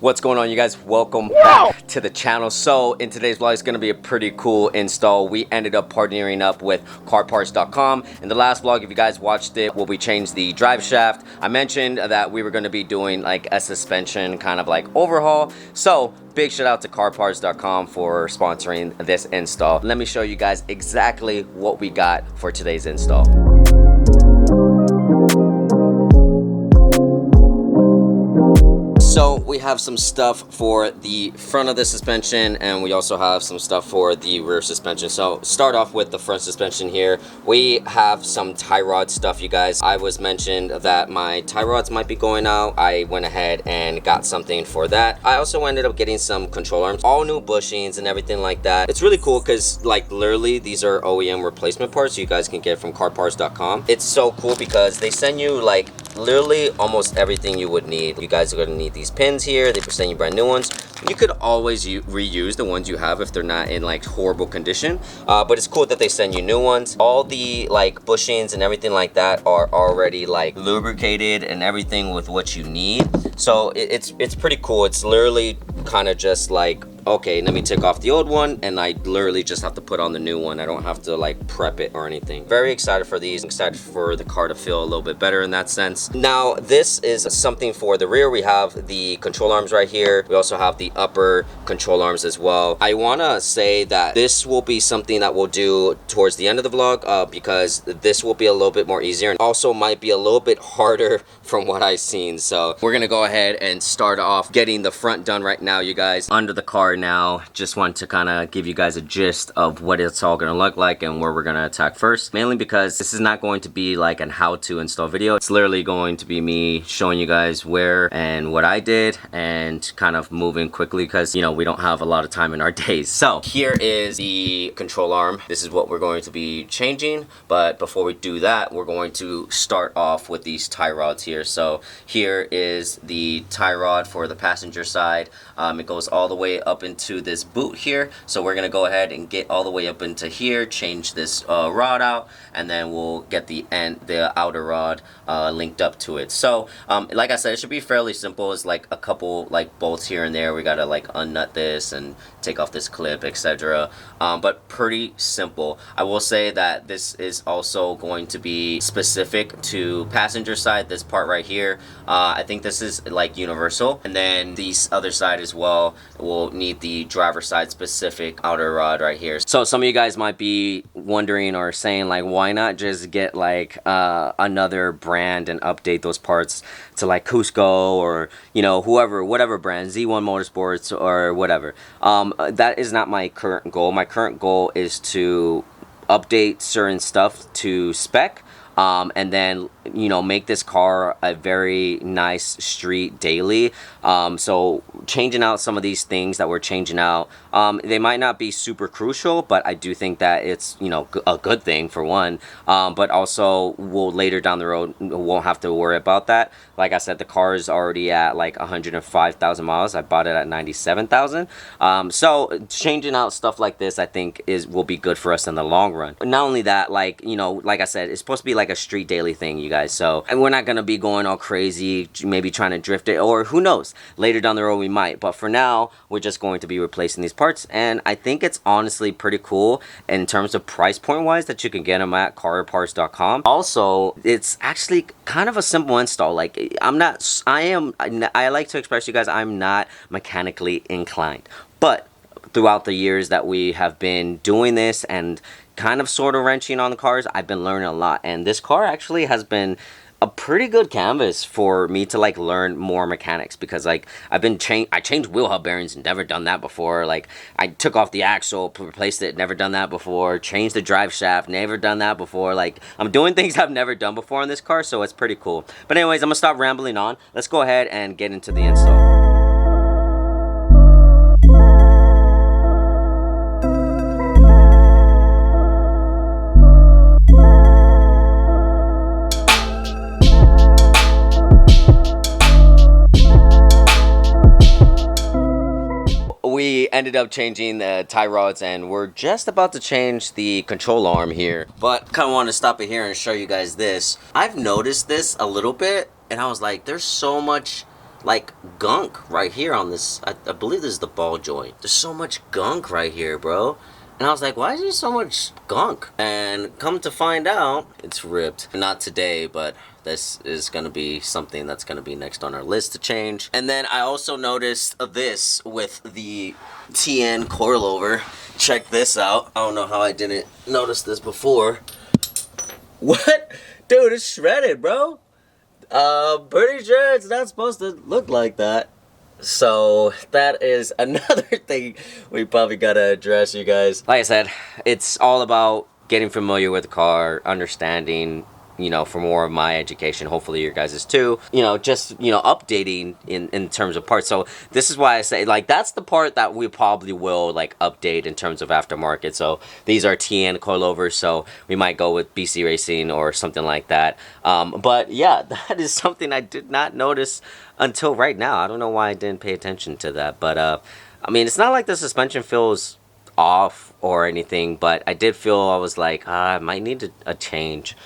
What's going on, you guys? Welcome back to the channel. So in today's vlog, it's going to be a pretty cool install. We ended up partnering up with carparts.com. In the last vlog, if you guys watched it, where we changed the drive shaft, I mentioned that we were going to be doing like a suspension kind of like overhaul. So big shout out to carparts.com for sponsoring this install. Let me show you guys exactly what we got for today's install. So we have some stuff for the front of the suspension, and we also have some stuff for the rear suspension. So start off with the front suspension here. We have some tie rod stuff, you guys. I was mentioned that my tie rods might be going out. I went ahead and got something for that. I also ended up getting some control arms, all new bushings and everything like that. It's really cool because like literally these are OEM replacement parts you guys can get from carparts.com. It's so cool because they send you like literally almost everything you would need. You guys are going to need these pins here. They present you brand new ones. You could always reuse the ones you have if they're not in like horrible condition, but it's cool that they send you new ones. All the like bushings and everything like that are already like lubricated and everything with what you need. So it's pretty cool. It's literally kind of just like, okay, let me take off the old one and I literally just have to put on the new one. I don't have to like prep it or anything. Very excited for these. Excited for the car to feel a little bit better in that sense. Now this is something for the rear. We have the control arms right here. We also have the upper control arms as well. I want to say that this will be something that we'll do towards the end of the vlog because this will be a little bit more easier and also might be a little bit harder from what I've seen. So we're gonna go ahead and start off getting the front done right now, you guys. Under the car now, just want to kind of give you guys a gist of what it's all going to look like and where we're going to attack first, mainly because this is not going to be like an how to install video. It's literally going to be me showing you guys where and what I did and kind of moving quickly because, you know, we don't have a lot of time in our days. So here is the control arm. This is what we're going to be changing, but before we do that, we're going to start off with these tie rods here. So here is the tie rod for the passenger side. It goes all the way up into this boot here, so we're gonna go ahead and get all the way up into here, change this rod out, and then we'll get the outer rod linked up to it. So like I said, it should be fairly simple. It's like a couple like bolts here and there. We gotta like unnut this and take off this clip, etc. But pretty simple. I will say that this is also going to be specific to passenger side, this part right here. I think this is like universal, and then this other side as well will need the driver side specific outer rod right here. So some of you guys might be wondering or saying like, why not just get like another brand and update those parts to like Cusco or, you know, whatever brand, Z1 Motorsports or whatever. That is not my current goal. My current goal is to update certain stuff to spec, and then, you know, make this car a very nice street daily. So changing out some of these things that we're changing out, they might not be super crucial, but I do think that it's, you know, a good thing for one, but also we'll later down the road won't have to worry about that. Like I said, the car is already at like 105,000 miles. I bought it at 97,000. So changing out stuff like this, I think will be good for us in the long run. But not only that, like, you know, like I said, it's supposed to be like a street daily thing, you guys. So, and we're not gonna be going all crazy, maybe trying to drift it, or who knows, later down the road we might. But for now, we're just going to be replacing these parts, and I think it's honestly pretty cool in terms of price point wise that you can get them at carparts.com. Also, it's actually kind of a simple install. Like, I like to express to you guys, I'm not mechanically inclined, but throughout the years that we have been doing this and kind of sort of wrenching on the cars, I've been learning a lot, and this car actually has been a pretty good canvas for me to like learn more mechanics, because like I changed wheel hub bearings, never done that before. Like I took off the axle, replaced it, never done that before. Changed the drive shaft, never done that before. Like I'm doing things I've never done before on this car, so it's pretty cool. But anyways, I'm gonna stop rambling on. Let's go ahead and get into the install. We ended up changing the tie rods, and we're just about to change the control arm here, but kind of want to stop it here and show you guys this. I've noticed this a little bit, and I was like, there's so much like gunk right here on this. I believe this is the ball joint. There's so much gunk right here, bro. And I was like, why is there so much gunk? And come to find out, it's ripped. Not today, but this is gonna be something that's gonna be next on our list to change. And then I also noticed this with the TN coilover. Check this out. I don't know how I didn't notice this before. What? Dude, it's shredded, bro. Pretty sure it's not supposed to look like that. So that is another thing we probably gotta address, you guys. Like I said, it's all about getting familiar with the car, understanding, you know, for more of my education, hopefully your guys' too, you know, just, you know, updating in terms of parts. So this is why I say, like, that's the part that we probably will, like, update in terms of aftermarket. So these are TN coilovers, so we might go with BC Racing or something like that. But yeah, that is something I did not notice until right now. I don't know why I didn't pay attention to that, but I mean, it's not like the suspension feels off or anything, but I did feel, I was like, I might need a change.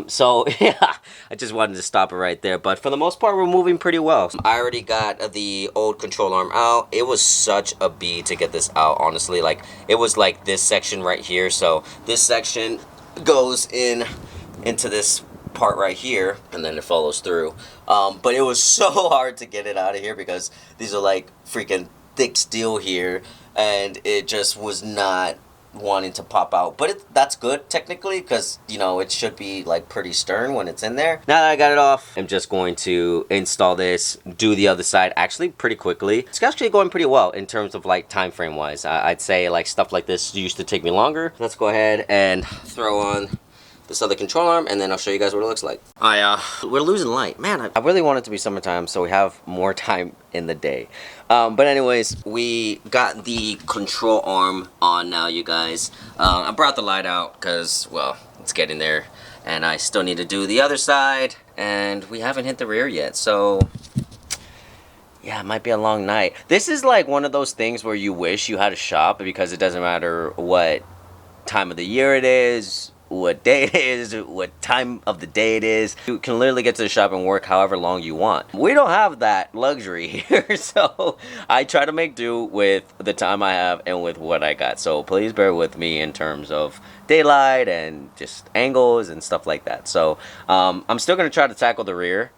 So yeah, I just wanted to stop it right there, but for the most part, we're moving pretty well. I already got the old control arm out. It was such a bee to get this out, honestly. Like, it was like this section right here, so this section goes into this part right here, and then it follows through. But it was so hard to get it out of here because these are like freaking thick steel here, and it just was not wanting to pop out. But that's good technically, because, you know, it should be like pretty stern when it's in there. Now that I got it off, I'm just going to install this, do the other side actually pretty quickly. It's actually going pretty well in terms of like time frame wise. I'd say like stuff like this used to take me longer. Let's go ahead and throw on this other control arm, and then I'll show you guys what it looks like. We're losing light. Man, I really want it to be summertime so we have more time in the day. But anyways, we got the control arm on now, you guys. I brought the light out because, well, it's getting there, and I still need to do the other side, and we haven't hit the rear yet, so yeah, it might be a long night. This is like one of those things where you wish you had a shop, because it doesn't matter what time of the year it is, what day it is, what time of the day it is. You can literally get to the shop and work however long you want. We don't have that luxury here, so I try to make do with the time I have and with what I got. So please bear with me in terms of daylight and just angles and stuff like that. So I'm still going to try to tackle the rear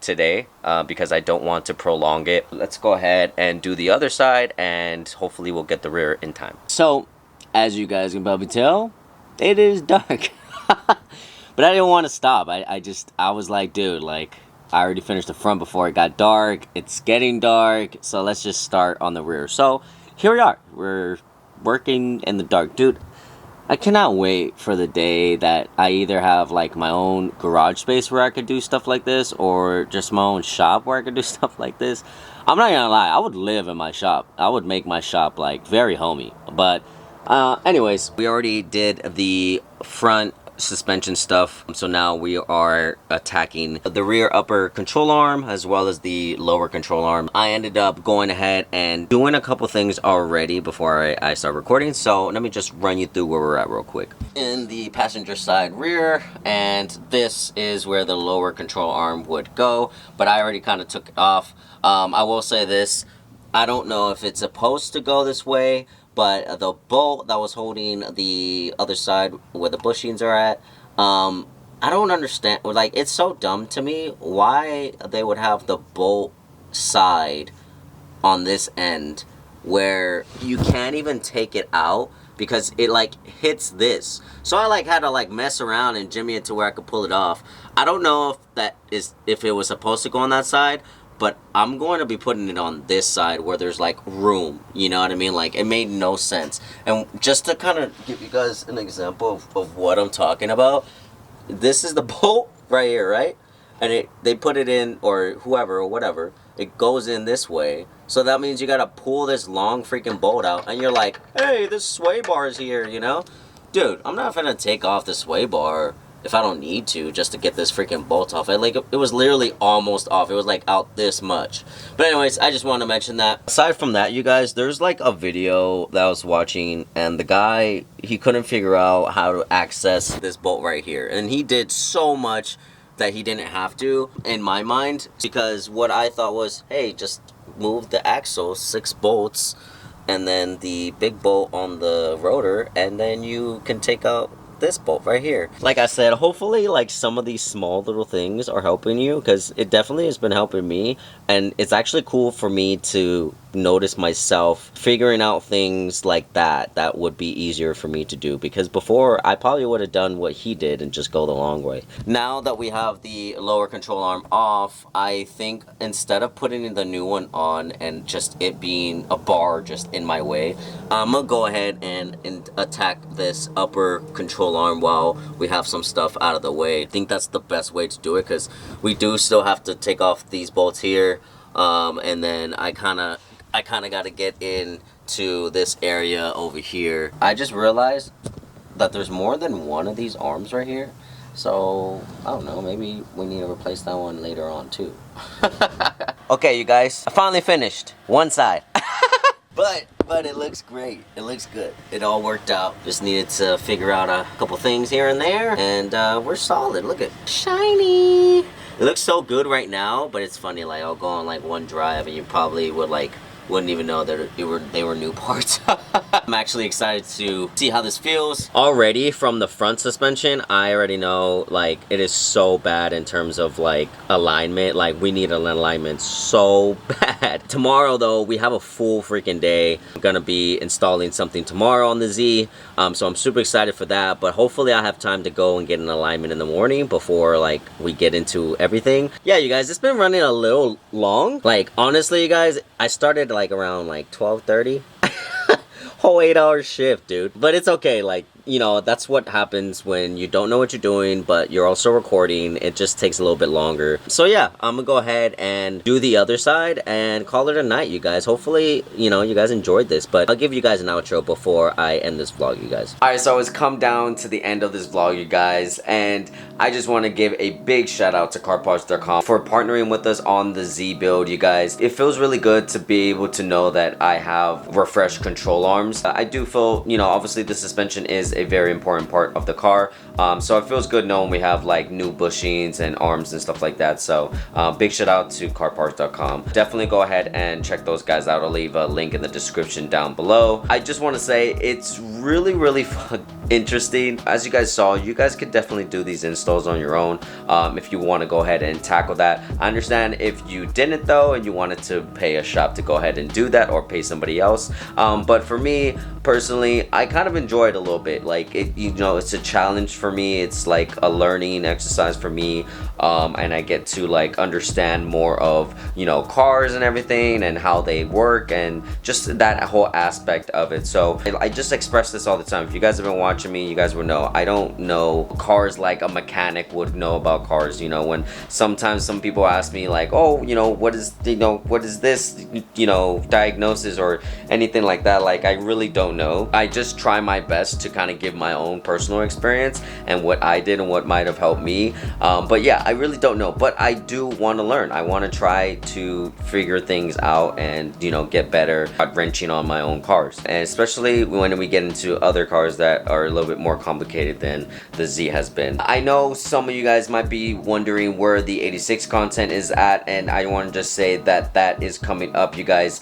today because I don't want to prolong it. Let's go ahead and do the other side, and hopefully we'll get the rear in time. So as you guys can probably tell, it is dark. But I didn't want to stop. I was like, dude, like, I already finished the front before it got dark. It's getting dark, so let's just start on the rear. So here we are. We're working in the dark. Dude, I cannot wait for the day that I either have like my own garage space where I could do stuff like this, or just my own shop where I could do stuff like this. I'm not gonna lie, I would live in my shop. I would make my shop like very homey. But anyways, we already did the front suspension stuff, so now we are attacking the rear upper control arm as well as the lower control arm. I ended up going ahead and doing a couple things already before I start recording, so let me just run you through where we're at real quick. In the passenger side rear, and this is where the lower control arm would go, but I already kind of took it off. I will say this, I don't know if it's supposed to go this way, but the bolt that was holding the other side where the bushings are at, I don't understand. Like, it's so dumb to me why they would have the bolt side on this end where you can't even take it out because it like hits this. So I like had to like mess around and jimmy it to where I could pull it off. I don't know if it was supposed to go on that side, but I'm going to be putting it on this side where there's like room, you know what I mean? Like, it made no sense. And just to kind of give you guys an example of what I'm talking about, this is the bolt right here, right? And they put it in, or whoever or whatever, it goes in this way. So that means you got to pull this long freaking bolt out, and you're like, hey, this sway bar is here, you know? Dude, I'm not gonna take off the sway bar if I don't need to, just to get this freaking bolt off. It was literally almost off. It was like out this much. But anyways, I just want to mention that. Aside from that, you guys, there's like a video that I was watching, and the guy, he couldn't figure out how to access this bolt right here. And he did so much that he didn't have to, in my mind, because what I thought was, hey, just move the axle 6 bolts and then the big bolt on the rotor, and then you can take out this bolt right here. Like I said, hopefully like some of these small little things are helping you, because it definitely has been helping me, and it's actually cool for me to notice myself figuring out things like that would be easier for me to do, because before I probably would have done what he did and just go the long way. Now that we have the lower control arm off, I think instead of putting the new one on and just it being a bar just in my way, I'm gonna go ahead and attack this upper control arm while we have some stuff out of the way. I think that's the best way to do it, because we do still have to take off these bolts here, and then I kind of got to get into this area over here. I just realized that there's more than one of these arms right here, so I don't know, maybe we need to replace that one later on too. Okay, you guys, I finally finished one side. But it looks great. It looks good. It all worked out. Just needed to figure out a couple things here and there, and we're solid. Look at shiny. It looks so good right now, but it's funny, like I'll go on like one drive and you probably wouldn't even know that they were new parts. I'm actually excited to see how this feels. Already from the front suspension, I already know like it is so bad in terms of like alignment. Like we need an alignment so bad. Tomorrow though, we have a full freaking day. I'm gonna be installing something tomorrow on the Z, so I'm super excited for that. But hopefully I have time to go and get an alignment in the morning before like we get into everything. Yeah, you guys, it's been running a little long. Like honestly, you guys, I started like around like 12:30. Whole 8-hour shift, dude. But it's okay, like, you know, that's what happens when you don't know what you're doing, but you're also recording. It just takes a little bit longer. So yeah, I'm gonna go ahead and do the other side and call it a night, you guys. Hopefully, you know, you guys enjoyed this, but I'll give you guys an outro before I end this vlog, you guys. Alright, so it's come down to the end of this vlog, you guys, and I just want to give a big shout out to carparts.com for partnering with us on the Z build, you guys. It feels really good to be able to know that I have refreshed control arms. I do feel, you know, obviously the suspension is a very important part of the car, so it feels good knowing we have like new bushings and arms and stuff like that. So big shout out to carparts.com. Definitely go ahead and check those guys out. I'll leave a link in the description down below. I just want to say it's really interesting. As you guys saw, you guys could definitely do these installs on your own if you want to go ahead and tackle that. I understand if you didn't though and you wanted to pay a shop to go ahead and do that or pay somebody else, but for me personally, I kind of enjoy it a little bit. Like it, you know, it's a challenge for me. It's like a learning exercise for me, and I get to like understand more of, you know, cars and everything and how they work and just that whole aspect of it. So I just express this all the time. If you guys have been watching me, you guys would know I don't know cars like a mechanic would know about cars. You know, when sometimes some people ask me like, oh, you know, what is this, you know, diagnosis or anything like that, like I really don't know. I just try my best to kind of give my own personal experience and what I did and what might have helped me, but yeah, I really don't know, but I do want to learn. I want to try to figure things out and, you know, get better at wrenching on my own cars, and especially when we get into other cars that are a little bit more complicated than the Z has been. I know some of you guys might be wondering where the 86 content is at, and I want to just say that that is coming up, you guys.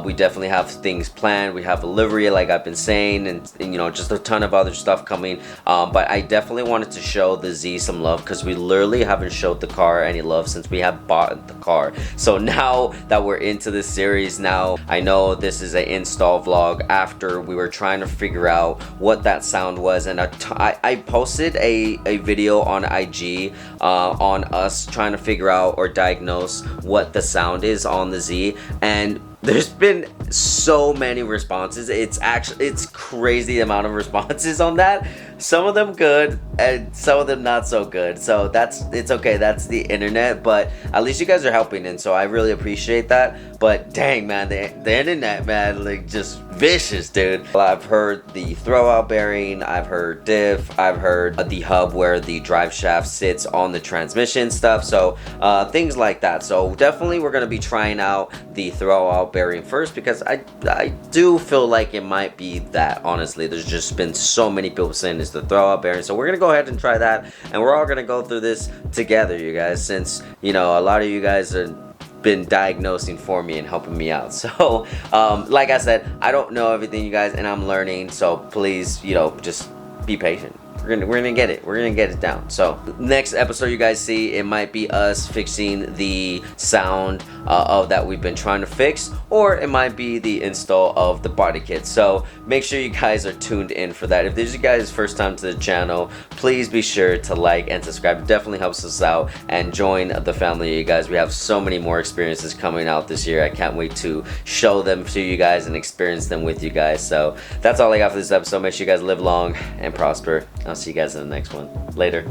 We definitely have things planned. We have a livery like I've been saying, and you know, just a ton of other stuff coming, but I definitely wanted to show the Z some love because we literally haven't showed the car any love since we have bought the car. So now that we're into this series, now I know this is an install vlog after we were trying to figure out what that sound was, and I posted a video on IG on us trying to figure out or diagnose what the sound is on the Z, and there's been so many responses. It's crazy the amount of responses on that. Some of them good and some of them not so good. So it's okay. That's the internet, but at least you guys are helping, and so I really appreciate that. But dang, man, the internet, man, like just vicious, dude. I've heard the throwout bearing, I've heard diff, I've heard the hub where the drive shaft sits on the transmission stuff. So things like that. So definitely we're gonna be trying out the throwout throwout bearing first, because I do feel like it might be that, honestly. There's just been so many people saying it's the throwout bearing, so we're gonna go ahead and try that, and we're all gonna go through this together, you guys, since, you know, a lot of you guys are been diagnosing for me and helping me out. So like I said, I don't know everything, you guys, and I'm learning, so please, you know, just be patient. We're gonna get it. We're gonna get it down. So next episode, you guys see, it might be us fixing the sound of that we've been trying to fix, or it might be the install of the body kit. So make sure you guys are tuned in for that. If this is you guys' first time to the channel, please be sure to like and subscribe. It definitely helps us out, and join the family, you guys. We have so many more experiences coming out this year. I can't wait to show them to you guys and experience them with you guys. So that's all I got for this episode. Make sure you guys live long and prosper. I'll see you guys in the next one. Later.